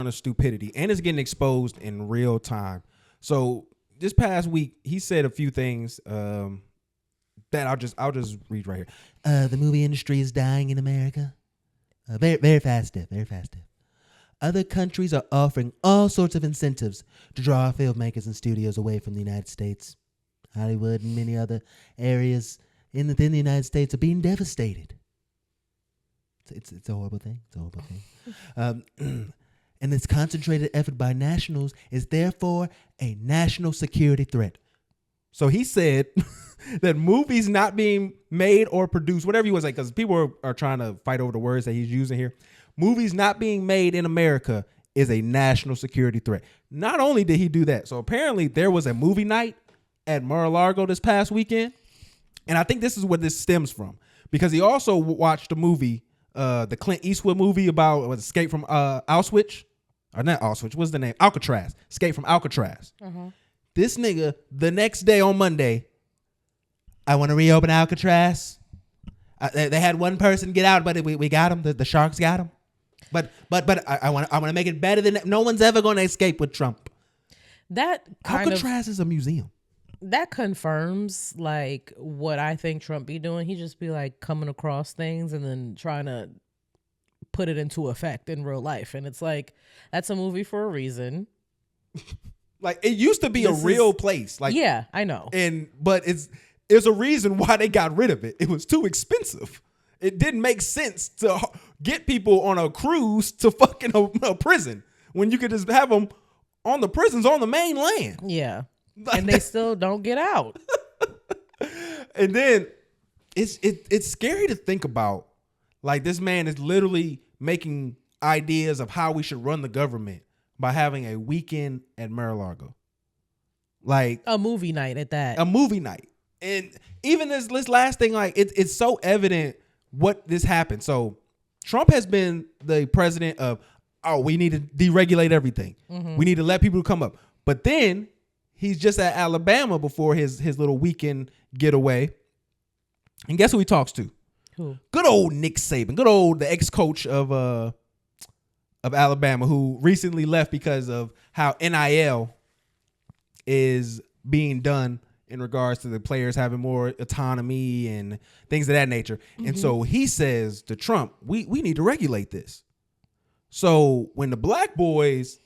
of stupidity, and it's getting exposed in real time. So this past week, he said a few things that I'll just read right here. The movie industry is dying in America. Very, very fast, very fast. Other countries are offering all sorts of incentives to draw filmmakers and studios away from the United States. Hollywood and many other areas within the United States are being devastated. It's a horrible thing. It's a horrible thing. And this concentrated effort by nationals is therefore a national security threat. So he said that movies not being made or produced, whatever you want to say, because people are trying to fight over the words that he's using here. Movies not being made in America is a national security threat. Not only did he do that, so apparently there was a movie night at Mar-a-Lago this past weekend. And I think this is where this stems from, because he also watched a movie, the Clint Eastwood movie about Escape from Auschwitz. Or not Auschwitz, what's the name? Alcatraz. Escape from Alcatraz. This nigga, the next day on Monday, I want to reopen Alcatraz. They had one person get out, but we got him. The sharks got him. But I want to make it better than that. No one's ever going to escape with Trump. Alcatraz is a museum. That confirms like what I think Trump be doing. He just be like coming across things and then trying to put it into effect in real life. And it's like, that's a movie for a reason. Like, it used to be a real place. Like, yeah, I know. But there's a reason why they got rid of it. It was too expensive. It didn't make sense to get people on a cruise to fucking a prison when you could just have them on the prisons on the mainland. Yeah. Like, and they still don't get out. And then it's scary to think about. Like, this man is literally making ideas of how we should run the government by having a weekend at Mar-a-Lago. Like a movie night at that. A movie night. And even this last thing, like it's so evident what this happened. So Trump has been the president of, we need to deregulate everything. Mm-hmm. We need to let people come up. But then he's just at Alabama before his little weekend getaway. And guess who he talks to? Who? Good old Nick Saban. Good old the ex-coach of Alabama, who recently left because of how NIL is being done in regards to the players having more autonomy and things of that nature. Mm-hmm. And so he says to Trump, we need to regulate this. So when the black boys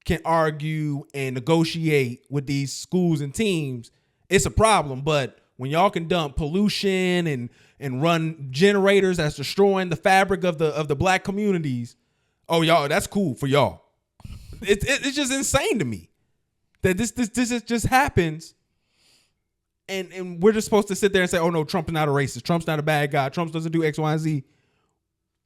can argue and negotiate with these schools and teams, it's a problem. But when y'all can dump pollution and run generators that's destroying the fabric of the black communities, y'all, that's cool for y'all. It's just insane to me that this just happens, and we're just supposed to sit there and say, oh no, Trump's not a racist, Trump's not a bad guy, Trump doesn't do X, Y, and Z,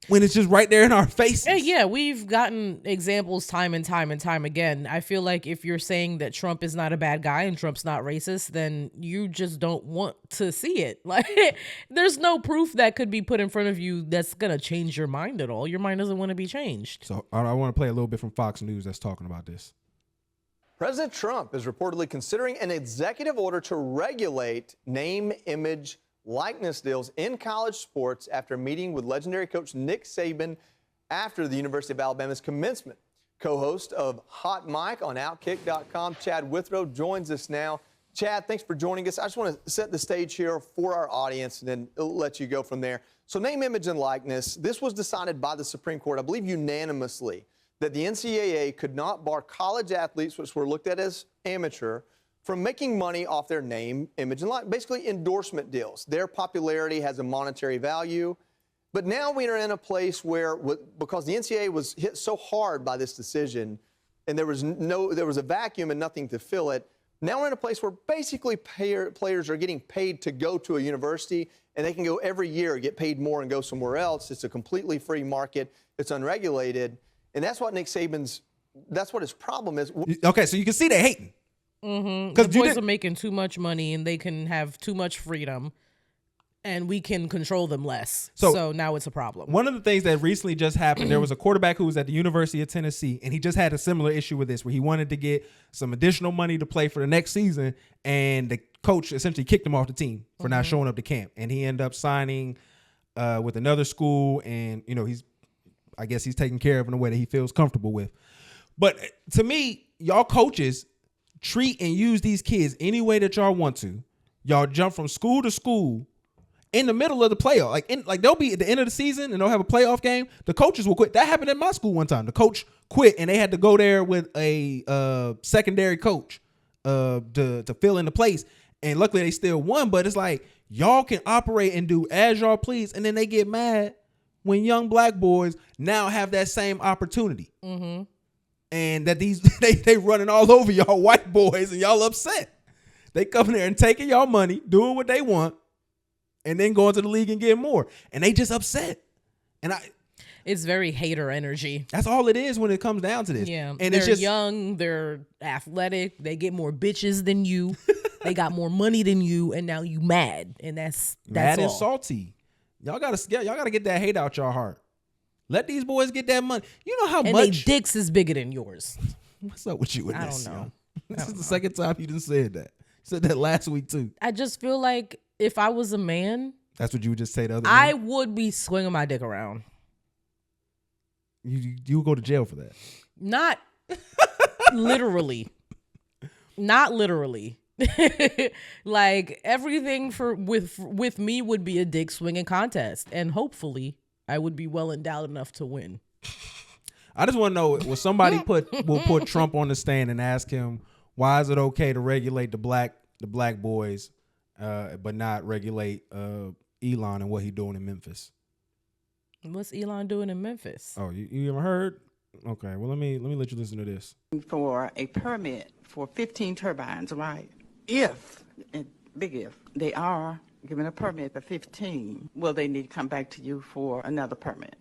when it's just right there in our faces. Yeah, we've gotten examples time and time and time again. I feel like if you're saying that Trump is not a bad guy and Trump's not racist, then you just don't want to see it. Like, there's no proof that could be put in front of you that's going to change your mind at all. Your mind doesn't want to be changed. So I want to play a little bit from Fox News that's talking about this. President Trump is reportedly considering an executive order to regulate name, image, likeness deals in college sports after meeting with legendary coach Nick Saban after the University of Alabama's commencement. Co-host of Hot Mic on Outkick.com, Chad Withrow, joins us now. Chad, thanks for joining us. I just want to set the stage here for our audience and then let you go from there. So name, image, and likeness, this was decided by the Supreme Court, I believe unanimously, that the NCAA could not bar college athletes, which were looked at as amateur, from making money off their name, image, and likeness, basically endorsement deals. Their popularity has a monetary value. But now we are in a place where, because the NCAA was hit so hard by this decision, and there was a vacuum and nothing to fill it, now we're in a place where basically players are getting paid to go to a university, and they can go every year, get paid more, and go somewhere else. It's a completely free market. It's unregulated. And that's what that's what his problem is. Okay, so you can see they hating. Mm-hmm. The boys are making too much money and they can have too much freedom and we can control them less. So now it's a problem. One of the things that recently just happened, there was a quarterback who was at the University of Tennessee, and he just had a similar issue with this, where he wanted to get some additional money to play for the next season, and the coach essentially kicked him off the team for not showing up to camp. And he ended up signing with another school, and he's I guess he's taking care of in a way that he feels comfortable with. But to me, y'all coaches treat and use these kids any way that y'all want to. Y'all jump from school to school in the middle of the playoff. Like they'll be at the end of the season and they'll have a playoff game. The coaches will quit. That happened at my school one time. The coach quit and they had to go there with a secondary coach to fill in the place. And luckily they still won. But it's like y'all can operate and do as y'all please, and then they get mad when young black boys now have that same opportunity. Mm-hmm. And that they running all over y'all white boys and y'all upset. They come there and taking y'all money, doing what they want, and then going to the league and getting more. And they just upset. And it's very hater energy. That's all it is when it comes down to this. Yeah. And they're it's just young, they're athletic, they get more bitches than you, they got more money than you, and now you mad. And that's mad all. and salty. Y'all gotta get that hate out your heart. Let these boys get that money. You know how and much they dicks is bigger than yours. What's up with you with I this? don't know. This is the second time you done said that. You said that last week too. I just feel like if I was a man, that's what you would just say to other I men? would be swinging my dick around. You would go to jail for that. Not literally. Not literally. Like everything with me would be a dick swinging contest, and hopefully I would be well endowed enough to win. I just want to know, will somebody will put Trump on the stand and ask him, why is it okay to regulate the black boys, but not regulate Elon and what he doing in Memphis? What's Elon doing in Memphis? Oh, you ever heard? Okay, well let me let you listen to this. For a permit for 15 turbines, right? If, and big if, they are given a permit for 15, will they need to come back to you for another permit?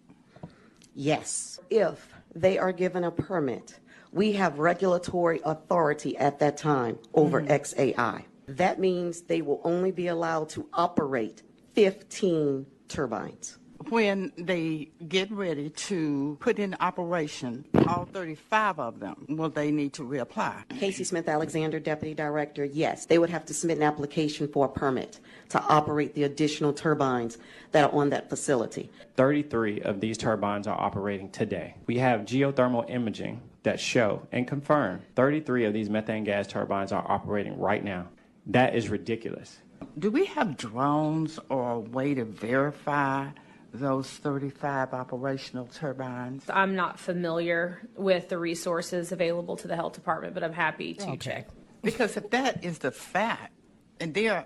Yes. If they are given a permit, we have regulatory authority at that time over XAI. That means they will only be allowed to operate 15 turbines. When they get ready to put in operation, all 35 of them, will they need to reapply? Casey Smith Alexander, Deputy Director, yes. They would have to submit an application for a permit to operate the additional turbines that are on that facility. 33 of these turbines are operating today. We have geothermal imaging that show and confirm 33 of these methane gas turbines are operating right now. That is ridiculous. Do we have drones or a way to verify those 35 operational turbines? I'm not familiar with the resources available to the health department, but I'm happy to check. Because if that is the fact, and there are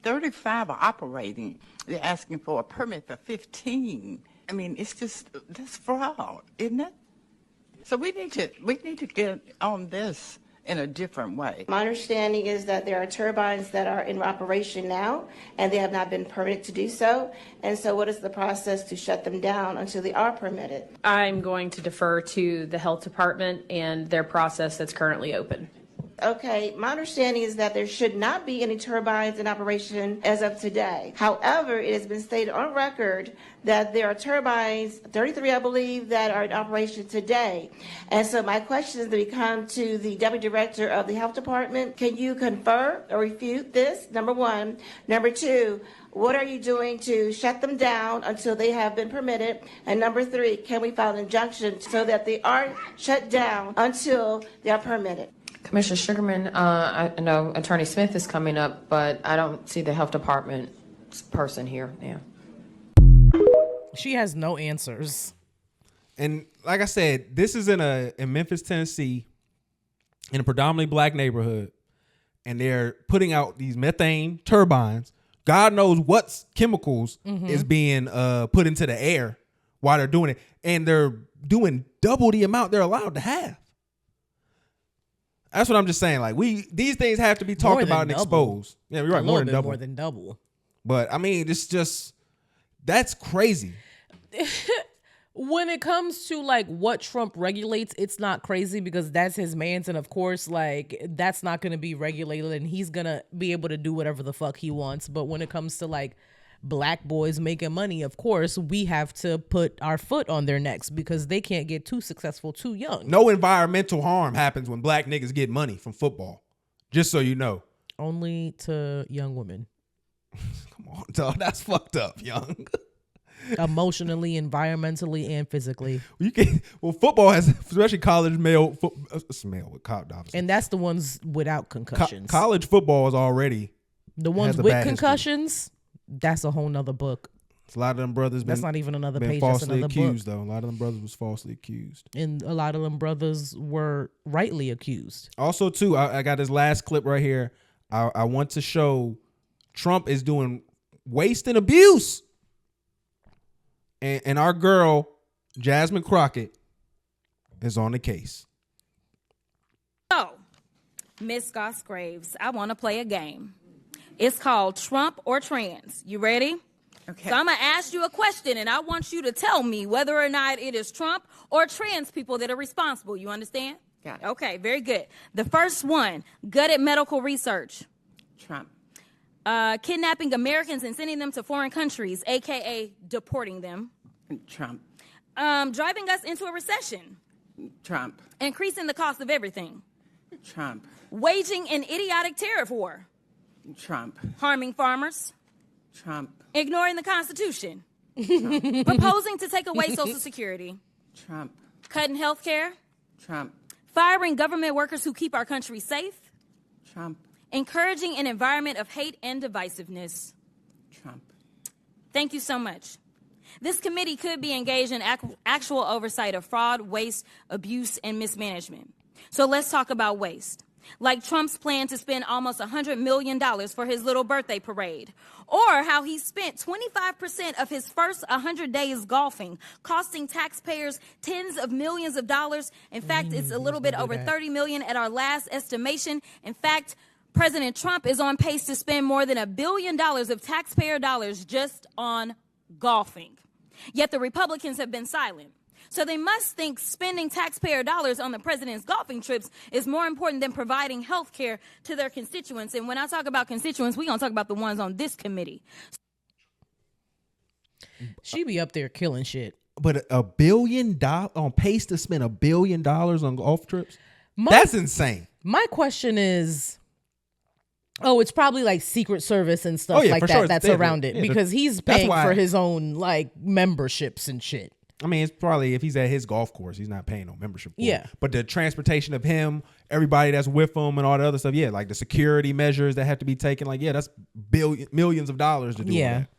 35 are operating, they're asking for a permit for 15. I mean, it's just, that's fraud, isn't it? So we need to get on this in a different way. My understanding is that there are turbines that are in operation now, and they have not been permitted to do so. And so what is the process to shut them down until they are permitted? I'm going to defer to the health department and their process that's currently open. Okay, my understanding is that there should not be any turbines in operation as of today. However, it has been stated on record that there are turbines, 33 I believe, that are in operation today. And so my question is to come to the Deputy Director of the Health Department. Can you confirm or refute this, number one? Number two, what are you doing to shut them down until they have been permitted? And number three, can we file an injunction so that they are shut down until they are permitted? Commissioner Sugarman, I know Attorney Smith is coming up, but I don't see the health department person here now. She has no answers. And like I said, this is in Memphis, Tennessee, in a predominantly black neighborhood, and they're putting out these methane turbines. God knows what chemicals is being put into the air while they're doing it, and they're doing double the amount they're allowed to have. That's what I'm just saying. Like these things have to be talked about and exposed. Yeah, you're right. More than double. But I mean, it's just, that's crazy. When it comes to like what Trump regulates, it's not crazy because that's his man's, and of course, like that's not going to be regulated, and he's going to be able to do whatever the fuck he wants. But when it comes to like black boys making money, of course, we have to put our foot on their necks because they can't get too successful too young. No environmental harm happens when black niggas get money from football. Just so you know. Only to young women. Come on, dog. That's fucked up, young. Emotionally, environmentally, and physically. Football has, especially college male, and that's the ones without concussions. College football is already the ones with concussions. That's a whole nother book. A lot of them brothers. That's not even another page. Falsely that's another accused, book. though. A lot of them brothers was falsely accused, and a lot of them brothers were rightly accused. Also, too, I got this last clip right here. I want to show Trump is doing waste and abuse, and our girl Jasmine Crockett is on the case. So, Miss Graves, I want to play a game. It's called Trump or Trans. You ready? Okay. So I'm going to ask you a question, and I want you to tell me whether or not it is Trump or trans people that are responsible. You understand? Got it. Okay, very good. The first one, gutted medical research. Trump. Kidnapping Americans and sending them to foreign countries, a.k.a. deporting them. Trump. Driving us into a recession. Trump. Increasing the cost of everything. Trump. Waging an idiotic tariff war. Trump. Harming farmers. Trump. Ignoring the Constitution. Proposing to take away Social Security. Trump. Cutting health care. Trump. Firing government workers who keep our country safe. Trump. Encouraging an environment of hate and divisiveness. Trump. Thank you so much. This committee could be engaged in actual oversight of fraud, waste, abuse, and mismanagement. So let's talk about waste. Like Trump's plan to spend almost $100 million for his little birthday parade. Or how he spent 25% of his first 100 days golfing, costing taxpayers tens of millions of dollars. In fact, it's a little bit over $30 million at our last estimation. In fact, President Trump is on pace to spend more than $1 billion of taxpayer dollars just on golfing. Yet the Republicans have been silent. So they must think spending taxpayer dollars on the president's golfing trips is more important than providing health care to their constituents. And when I talk about constituents, we're going to talk about the ones on this committee. She be up there killing shit. But $1 billion, on pace to spend $1 billion on golf trips? That's insane. My question is, it's probably like Secret Service and stuff like that sure. that's around it, because he's paying for his own like memberships and shit. I mean, it's probably if he's at his golf course, he's not paying no membership for Yeah. it. But the transportation of him, everybody that's with him and all the other stuff, like the security measures that have to be taken, that's millions of dollars to do all that.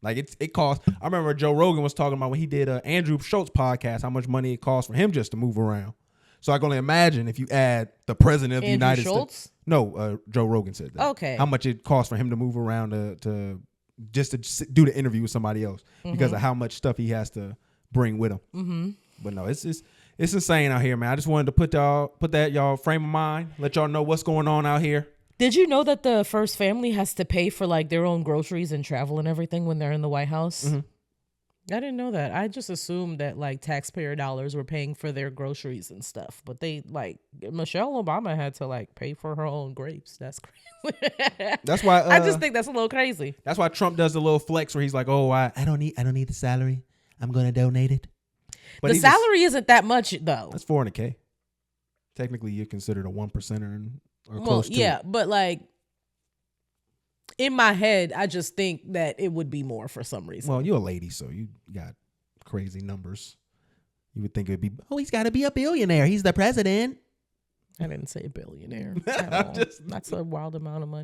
Like it costs. I remember Joe Rogan was talking about when he did Andrew Schultz podcast, how much money it costs for him just to move around. So I can only imagine if you add the president of the United States. No, Joe Rogan said that. Okay. How much it costs for him to move around to do the interview with somebody else because of how much stuff he has to bring with him. Mm-hmm. But no, it's insane out here, man. I just wanted to put that y'all frame of mind, let y'all know what's going on out here. Did you know that the first family has to pay for like their own groceries and travel and everything when they're in the White House? Mm-hmm. I didn't know that. I just assumed that like taxpayer dollars were paying for their groceries and stuff. But they Michelle Obama had to like pay for her own grapes. That's crazy. That's why I just think that's a little crazy. That's why Trump does the little flex where he's like, "Oh, I don't need the salary. I'm going to donate it." But the salary isn't that much though. That's $400K. Technically, you're considered a 1%er or close to it. But like in my head, I just think that it would be more for some reason. Well, you're a lady, so you got crazy numbers. You would think it would be, he's got to be a billionaire. He's the president. I didn't say billionaire at all. That's a wild amount of money.